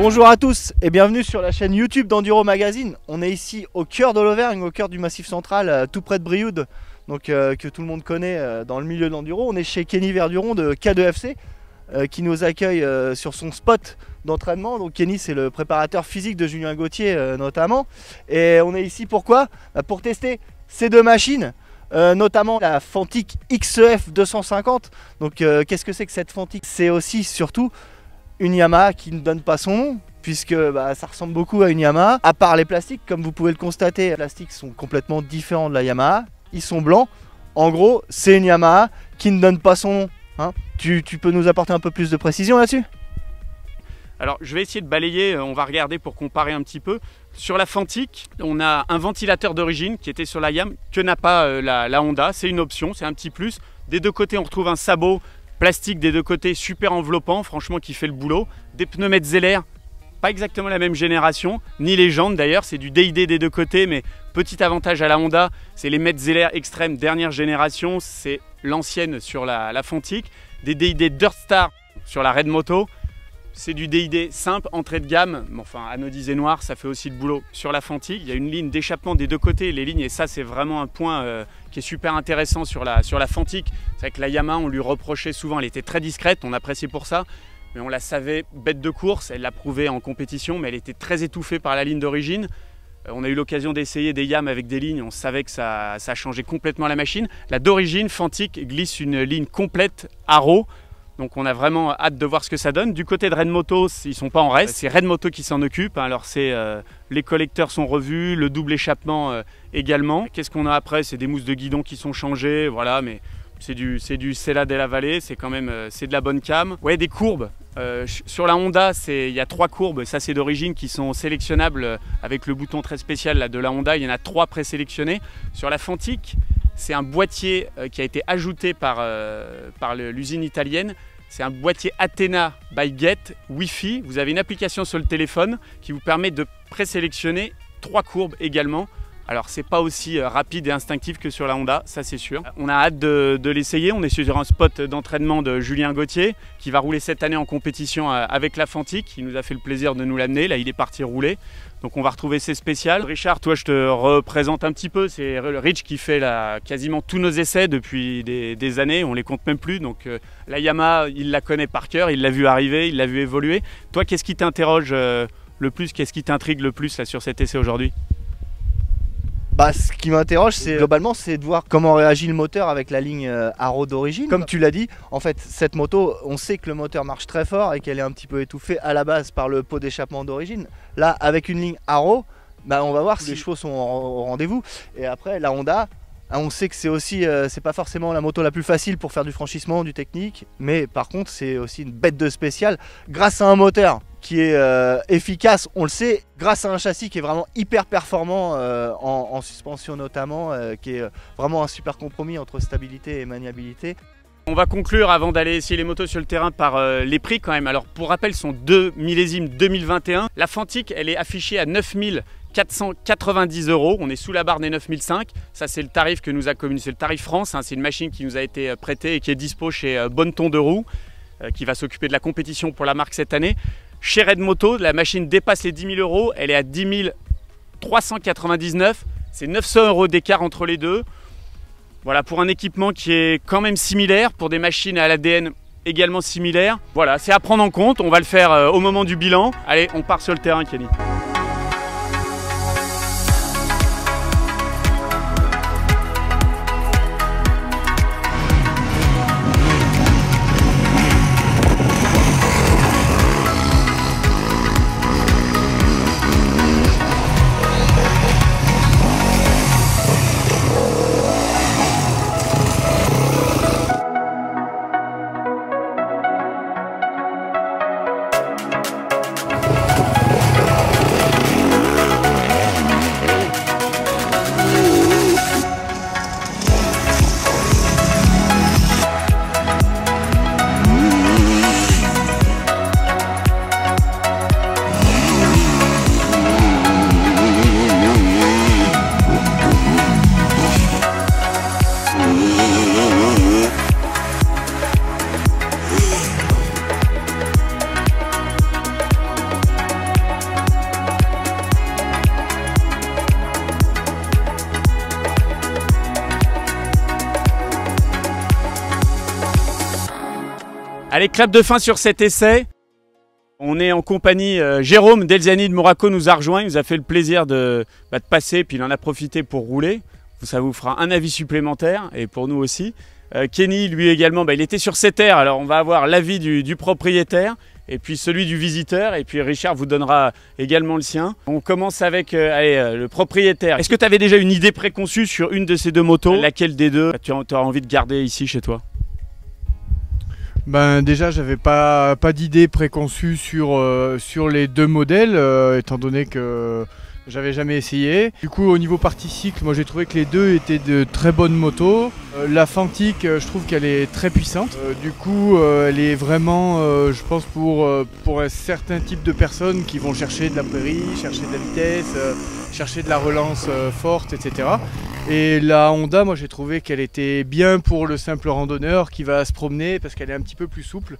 Bonjour à tous et bienvenue sur la chaîne YouTube d'Enduro Magazine. On est ici au cœur de l'Auvergne, au cœur du Massif Central, tout près de Brioude, donc que tout le monde connaît dans le milieu de l'enduro. On est chez Kenny Verduron de K2FC qui nous accueille sur son spot d'entraînement. Donc Kenny, c'est le préparateur physique de Julien Gauthier notamment. Et on est ici pourquoi? Pour tester ces deux machines. Notamment la Fantic XEF 250. Donc qu'est-ce que c'est que cette Fantic? C'est aussi surtout une Yamaha qui ne donne pas son nom, puisque ça ressemble beaucoup à une Yamaha, à part les plastiques. Comme vous pouvez le constater, les plastiques sont complètement différents de la Yamaha, ils sont blancs. En gros, c'est une Yamaha qui ne donne pas son nom, hein. Tu peux nous apporter un peu plus de précision là-dessus? Alors je vais essayer de balayer, on va regarder pour comparer un petit peu. Sur la Fantic, on a un ventilateur d'origine qui était sur la Yam, que n'a pas la Honda. C'est une option, c'est un petit plus. Des deux côtés, on retrouve un sabot plastique des deux côtés, super enveloppant, franchement qui fait le boulot. Des pneumètres Zeller, pas exactement la même génération, ni les jantes d'ailleurs, c'est du DID des deux côtés, mais petit avantage à la Honda, c'est les mètres Zeller extrême dernière génération, c'est l'ancienne sur la Fantic. Des DID Dirt Star sur la Red Moto. C'est du DID simple, entrée de gamme, enfin anodisé noir, ça fait aussi le boulot sur la Fantic. Il y a une ligne d'échappement des deux côtés, les lignes, et ça c'est vraiment un point qui est super intéressant sur la Fantic. C'est vrai que la Yamaha, on lui reprochait souvent, elle était très discrète, on appréciait pour ça, mais on la savait bête de course, elle l'a prouvé en compétition, mais elle était très étouffée par la ligne d'origine. On a eu l'occasion d'essayer des Yam avec des lignes, on savait que ça changeait complètement la machine. La d'origine, Fantic glisse une ligne complète Arrow. Donc on a vraiment hâte de voir ce que ça donne. Du côté de Red Moto, ils ne sont pas en reste, c'est Red Moto qui s'en occupe. Alors les collecteurs sont revus, le double échappement également. Qu'est-ce qu'on a après? C'est des mousses de guidon qui sont changées, voilà, mais c'est du Sella della Valle, c'est quand même c'est de la bonne cam. Ouais, des courbes. Sur la Honda, il y a 3 courbes, ça c'est d'origine, qui sont sélectionnables avec le bouton très spécial là, de la Honda. Il y en a 3 présélectionnés. Sur la Fantic, c'est un boîtier qui a été ajouté par l'usine italienne. C'est un boîtier Athena by Get Wi-Fi. Vous avez une application sur le téléphone qui vous permet de présélectionner 3 courbes également. Alors c'est pas aussi rapide et instinctif que sur la Honda, ça c'est sûr. On a hâte de l'essayer. On est sur un spot d'entraînement de Julien Gauthier qui va rouler cette année en compétition avec la Fantic. Il nous a fait le plaisir de nous l'amener. Là il est parti rouler. Donc on va retrouver ses spéciales. Richard, toi je te représente un petit peu. C'est Rich qui fait quasiment tous nos essais depuis des années. On les compte même plus. Donc la Yamaha, il la connaît par cœur. Il l'a vu arriver, il l'a vu évoluer. Toi, qu'est-ce qui t'interroge le plus? Qu'est-ce qui t'intrigue le plus là, sur cet essai aujourd'hui? Ce qui m'interroge, c'est globalement, c'est de voir comment réagit le moteur avec la ligne Arrow d'origine. Comme tu l'as dit, en fait, cette moto, on sait que le moteur marche très fort et qu'elle est un petit peu étouffée à la base par le pot d'échappement d'origine. Là, avec une ligne Arrow, on va voir si les chevaux sont au rendez-vous. Et après, la Honda, on sait que c'est aussi, c'est pas forcément la moto la plus facile pour faire du franchissement, du technique, mais par contre, c'est aussi une bête de spécial grâce à un moteur qui est efficace, on le sait, grâce à un châssis qui est vraiment hyper performant en suspension notamment, qui est vraiment un super compromis entre stabilité et maniabilité. On va conclure avant d'aller essayer les motos sur le terrain par les prix quand même. Alors pour rappel, ce sont 2 millésimes 2021. La Fantic, elle est affichée à 9 490 €. On est sous la barre des 9005. Ça c'est le tarif que nous a communiqué, c'est le tarif France, hein. C'est une machine qui nous a été prêtée et qui est dispo chez Bonneton de Roue, qui va s'occuper de la compétition pour la marque cette année. Chez Red Moto, la machine dépasse les 10 000 €, elle est à 10 399, c'est 900 € d'écart entre les deux. Voilà, pour un équipement qui est quand même similaire, pour des machines à l'ADN également similaires. Voilà, c'est à prendre en compte, on va le faire au moment du bilan. Allez, on part sur le terrain, Kenny. Allez, clap de fin sur cet essai. On est en compagnie, Jérôme Delziani de Morraco nous a rejoint, il nous a fait le plaisir de passer, puis il en a profité pour rouler. Ça vous fera un avis supplémentaire, et pour nous aussi. Kenny, lui également, il était sur cette aire, alors on va avoir l'avis du propriétaire, et puis celui du visiteur, et puis Richard vous donnera également le sien. On commence avec le propriétaire. Est-ce que tu avais déjà une idée préconçue sur une de ces deux motos? Laquelle des deux tu auras envie de garder ici chez toi? Ben déjà j'avais pas d'idée préconçue sur les deux modèles étant donné que j'avais jamais essayé. Du coup au niveau partie cycle, moi j'ai trouvé que les deux étaient de très bonnes motos. La Fantic, je trouve qu'elle est très puissante. Du coup elle est vraiment je pense pour un certain type de personnes qui vont chercher de la prairie, chercher de la vitesse, chercher de la relance forte, etc. Et la Honda, moi j'ai trouvé qu'elle était bien pour le simple randonneur qui va se promener parce qu'elle est un petit peu plus souple.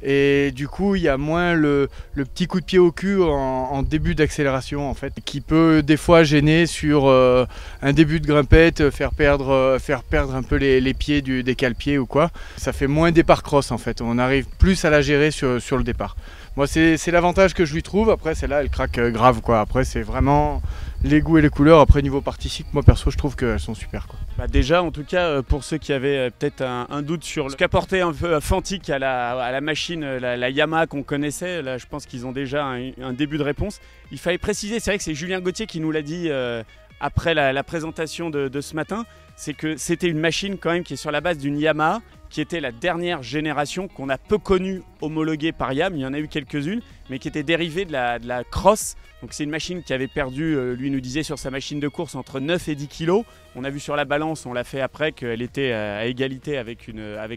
Et du coup il y a moins le petit coup de pied au cul en début d'accélération en fait, qui peut des fois gêner sur un début de grimpette, faire perdre un peu les pieds des cale-pieds ou quoi. Ça fait moins départ cross en fait, on arrive plus à la gérer sur le départ. Moi c'est l'avantage que je lui trouve. Après celle-là elle craque grave quoi, après c'est vraiment les goûts et les couleurs. Après niveau partie cycle, moi perso je trouve qu'elles sont super quoi. Déjà en tout cas pour ceux qui avaient peut-être un doute sur ce qu'apportait un peu Fantic à la machine, la Yamaha qu'on connaissait, là je pense qu'ils ont déjà un début de réponse. Il fallait préciser, c'est vrai que c'est Julien Gauthier qui nous l'a dit après la présentation de ce matin, c'est que c'était une machine quand même qui est sur la base d'une Yamaha, qui était la dernière génération qu'on a peu connue homologuée par Yam. Il y en a eu quelques-unes, mais qui était dérivée de la Cross. Donc c'est une machine qui avait perdu, lui nous disait sur sa machine de course, entre 9 et 10 kg. On a vu sur la balance, on l'a fait après, qu'elle était à égalité avec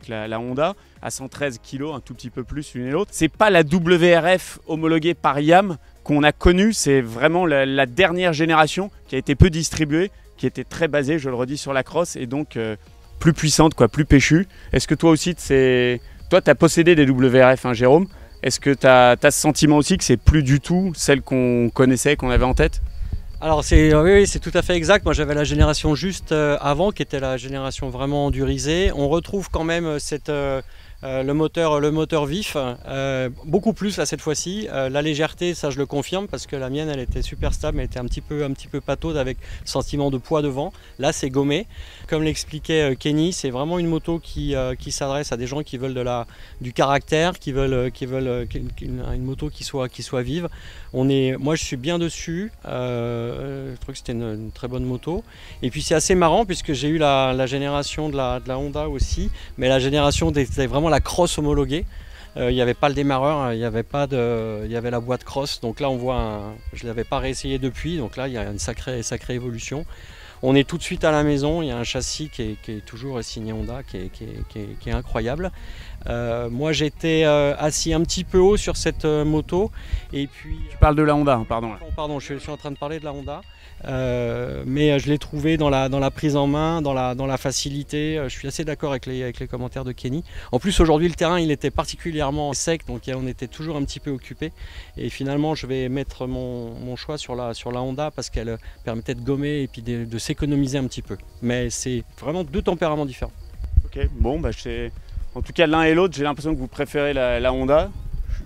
la Honda, à 113 kg, un tout petit peu plus l'une et l'autre. C'est pas la WRF homologuée par Yam qu'on a connue, c'est vraiment la dernière génération qui a été peu distribuée, qui était très basée, je le redis, sur la Cross, et donc plus puissante, quoi, plus péchue. Est-ce que toi aussi, toi tu as possédé des WRF, hein, Jérôme? Est-ce que tu as ce sentiment aussi que c'est plus du tout celle qu'on connaissait, qu'on avait en tête? Alors oui, c'est tout à fait exact. Moi j'avais la génération juste avant, qui était la génération vraiment endurisée. On retrouve quand même le moteur vif, beaucoup plus là cette fois-ci. La légèreté, ça je le confirme, parce que la mienne elle était super stable, elle était un petit peu pataude avec sentiment de poids devant. Là c'est gommé. Comme l'expliquait Kenny, c'est vraiment une moto qui s'adresse à des gens qui veulent du caractère, qui veulent une moto qui soit vive. Moi je suis bien dessus, je trouve que c'était une très bonne moto. Et puis c'est assez marrant puisque j'ai eu la génération de la Honda aussi, mais la génération c'était vraiment la cross homologuée. Il n'y avait pas le démarreur, il y avait la boîte cross. Donc là on voit, je ne l'avais pas réessayé depuis, donc là il y a une sacrée évolution. On est tout de suite à la maison, il y a un châssis qui est toujours signé Honda, qui est incroyable. Moi j'étais assis un petit peu haut sur cette moto, et puis... Tu parles de la Honda, pardon. Pardon, je suis en train de parler de la Honda. Mais je l'ai trouvé dans la prise en main, dans la facilité. Je suis assez d'accord avec les commentaires de Kenny. En plus aujourd'hui le terrain il était particulièrement sec, donc on était toujours un petit peu occupé. Et finalement je vais mettre mon choix sur la Honda, parce qu'elle permettait de gommer et puis de s'économiser un petit peu. Mais c'est vraiment deux tempéraments différents. Ok, bon en tout cas l'un et l'autre, j'ai l'impression que vous préférez la Honda.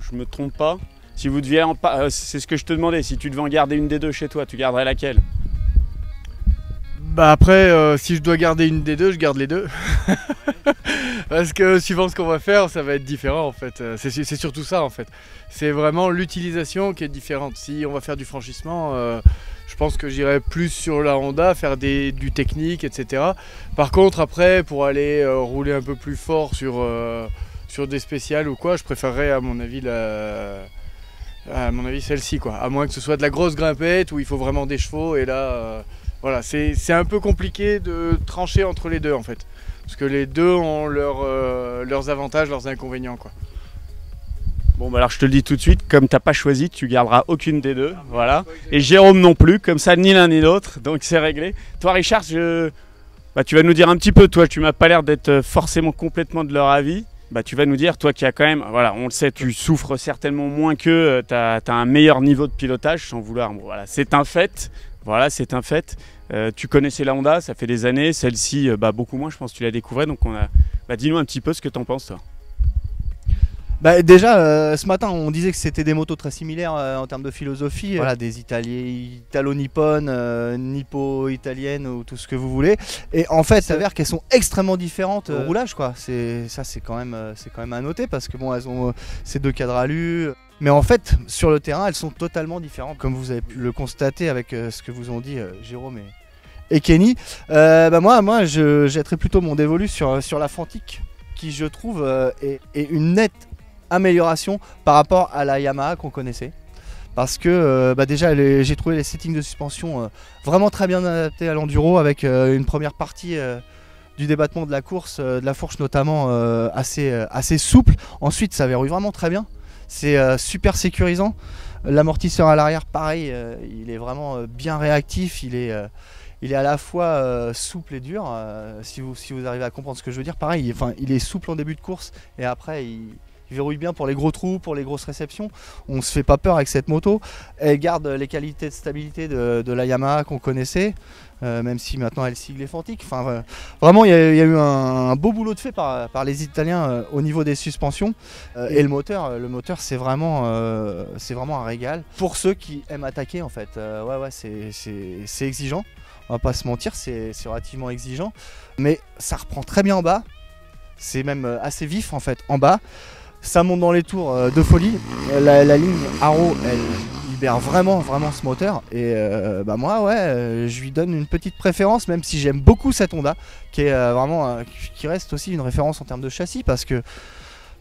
Je me trompe pas? Si vous deviez c'est ce que je te demandais, si tu devais en garder une des deux chez toi, tu garderais laquelle? Bah après, si je dois garder une des deux, je garde les deux. Parce que suivant ce qu'on va faire, ça va être différent en fait. C'est surtout ça en fait. C'est vraiment l'utilisation qui est différente. Si on va faire du franchissement, je pense que j'irai plus sur la Honda, faire du technique, etc. Par contre après, pour aller rouler un peu plus fort sur des spéciales ou quoi, je préférerais à mon avis celle-ci quoi, à moins que ce soit de la grosse grimpette où il faut vraiment des chevaux, et là voilà, c'est un peu compliqué de trancher entre les deux en fait, parce que les deux ont leurs avantages, leurs inconvénients quoi. Bon bah alors je te le dis tout de suite, comme t'as pas choisi, tu garderas aucune des deux, voilà. Et Jérôme non plus, comme ça ni l'un ni l'autre, donc c'est réglé. Toi Richard, tu vas nous dire un petit peu, toi tu m'as pas l'air d'être forcément complètement de leur avis. Tu vas nous dire, toi qui as quand même, voilà, on le sait, tu souffres certainement moins qu'eux, tu as un meilleur niveau de pilotage, sans vouloir, bon, voilà, c'est un fait, voilà, c'est un fait. Tu connaissais la Honda, ça fait des années, celle-ci, beaucoup moins, je pense que tu l'as découvert, donc dis-nous un petit peu ce que tu en penses, toi. Bah déjà ce matin on disait que c'était des motos très similaires en termes de philosophie, voilà, des italo-nippones, nippo-italiennes ou tout ce que vous voulez, et en fait ça s'avère qu'elles sont extrêmement différentes au roulage quoi. C'est quand même à noter parce que bon, elles ont ces deux cadres alu, mais en fait sur le terrain elles sont totalement différentes comme vous avez pu le constater avec ce que vous ont dit Jérôme et Kenny. Bah moi je jetterais plutôt mon dévolu sur la Fantic qui je trouve est une nette amélioration par rapport à la Yamaha qu'on connaissait, parce que bah déjà j'ai trouvé les settings de suspension vraiment très bien adaptés à l'enduro, avec une première partie du débattement de la course, de la fourche notamment, assez souple. Ensuite ça verrouille vraiment très bien, c'est super sécurisant. L'amortisseur à l'arrière pareil, il est vraiment bien réactif, il est à la fois souple et dur, si vous arrivez à comprendre ce que je veux dire. Pareil, il est souple en début de course et après il verrouille bien pour les gros trous, pour les grosses réceptions. On se fait pas peur avec cette moto. Elle garde les qualités de stabilité de la Yamaha qu'on connaissait, même si maintenant elle sigle les Fantic. Enfin, vraiment, il y a eu un beau boulot de fait par les Italiens au niveau des suspensions. Et le moteur c'est vraiment un régal. Pour ceux qui aiment attaquer en fait, ouais, c'est exigeant. On va pas se mentir, c'est relativement exigeant. Mais ça reprend très bien en bas. C'est même assez vif en fait en bas. Ça monte dans les tours de folie. La ligne Arrow, elle libère vraiment ce moteur. Et bah moi, ouais, je lui donne une petite préférence, même si j'aime beaucoup cette Honda, qui est qui reste aussi une référence en termes de châssis, parce que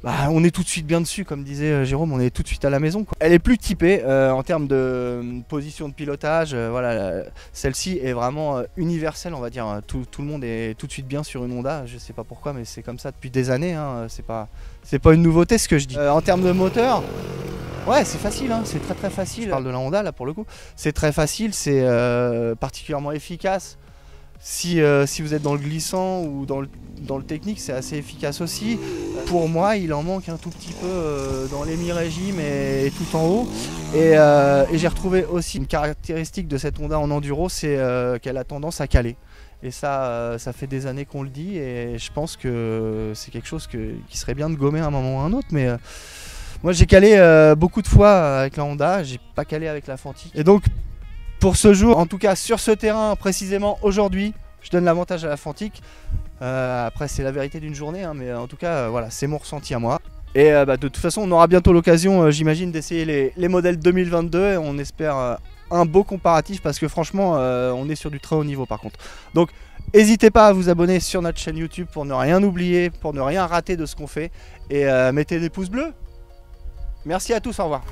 bah, on est tout de suite bien dessus, comme disait Jérôme, on est tout de suite à la maison, quoi. Elle est plus typée en termes de position de pilotage. Voilà, celle-ci est vraiment universelle, on va dire. Tout le monde est tout de suite bien sur une Honda. Je sais pas pourquoi, mais c'est comme ça depuis des années. Hein. C'est pas une nouveauté ce que je dis. En termes de moteur, ouais, c'est facile, hein. C'est très facile. Je parle de la Honda là pour le coup. C'est très facile, c'est particulièrement efficace. Si vous êtes dans le glissant ou dans le technique, c'est assez efficace aussi. Pour moi, il en manque un tout petit peu dans les mi-régimes et tout en haut. Et j'ai retrouvé aussi une caractéristique de cette Honda en enduro, c'est qu'elle a tendance à caler. Et ça fait des années qu'on le dit, et je pense que c'est quelque chose qui serait bien de gommer à un moment ou à un autre. Mais moi, j'ai calé beaucoup de fois avec la Honda, j'ai pas calé avec la Fantic. Et donc, pour ce jour, en tout cas sur ce terrain précisément aujourd'hui, je donne l'avantage à la Fantic. Après c'est la vérité d'une journée, hein, mais en tout cas voilà, c'est mon ressenti à moi. Et de toute façon on aura bientôt l'occasion, j'imagine, d'essayer les modèles 2022, et on espère un beau comparatif, parce que franchement on est sur du très haut niveau par contre. Donc n'hésitez pas à vous abonner sur notre chaîne YouTube pour ne rien oublier, pour ne rien rater de ce qu'on fait, et mettez des pouces bleus. Merci à tous, au revoir.